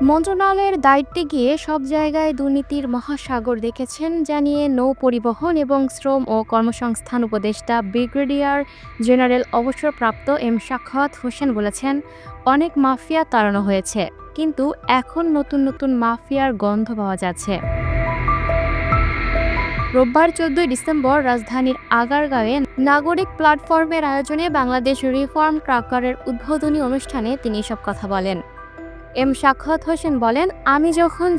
মন্ত্রণালয়ের দায়িত্বে গিয়ে সব জায়গায় দুর্নীতির মহাসাগর দেখেছেন জানিয়ে নৌ পরিবহন এবং শ্রম ও কর্মসংস্থান উপদেষ্টা ব্রিগেডিয়ার জেনারেল অবসরপ্রাপ্ত এম সাখাওয়াত হোসেন বলেছেন, অনেক মাফিয়া তাড়ানো হয়েছে, কিন্তু এখন নতুন নতুন মাফিয়ার গন্ধ পাওয়া যাচ্ছে। রোববার ১৪ ডিসেম্বর রাজধানীর আগারগাঁওয়ে নাগরিক প্ল্যাটফর্মের আয়োজনে বাংলাদেশ রিফর্ম ট্রাকারের উদ্বোধনী অনুষ্ঠানে তিনি এসব কথা বলেন। এম সাখাওয়াত হোসেন বলেন, আমি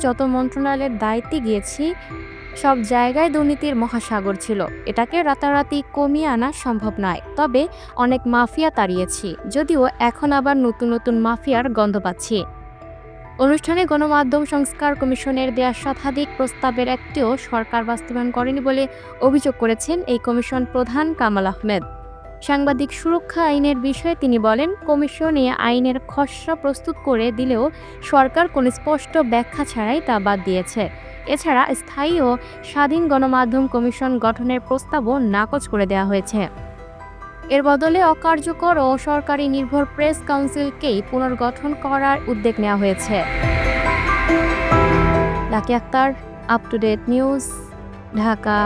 যত মন্ত্রণালয়ের দায়িত্বে গিয়েছি সব জায়গায় দুর্নীতির মহাসাগর ছিল। এটাকে রাতারাতি কমিয়ে আনা সম্ভব নয়, তবে অনেক মাফিয়া তাড়িয়েছি, যদিও এখন আবার নতুন নতুন মাফিয়ার গন্ধ পাচ্ছি। অনুষ্ঠানে গণমাধ্যম সংস্কার কমিশনের দেয়া শতাধিক প্রস্তাবের একটিও সরকার বাস্তবায়ন করেনি বলে অভিযোগ করেছেন এই কমিশন প্রধান কামাল আহমেদ। সাংবাদিক সুরক্ষা আইনের বিষয়ে তিনি বলেন, কমিশন এই আইনের খসড়া প্রস্তুত করে দিলেও সরকার কোনো স্পষ্ট ব্যাখ্যা ছাড়াই তা বাদ দিয়েছে। এছাড়া স্থায়ী ও স্বাধীন গণমাধ্যম কমিশন গঠনের প্রস্তাবও নাকচ করে দেওয়া হয়েছে। এর বদলে অকার্যকর ও সরকারি নির্ভর প্রেস কাউন্সিলকেই পুনর্গঠন করার উদ্যোগ নেওয়া হয়েছে। Lucky Akter, up to date news, Dhaka.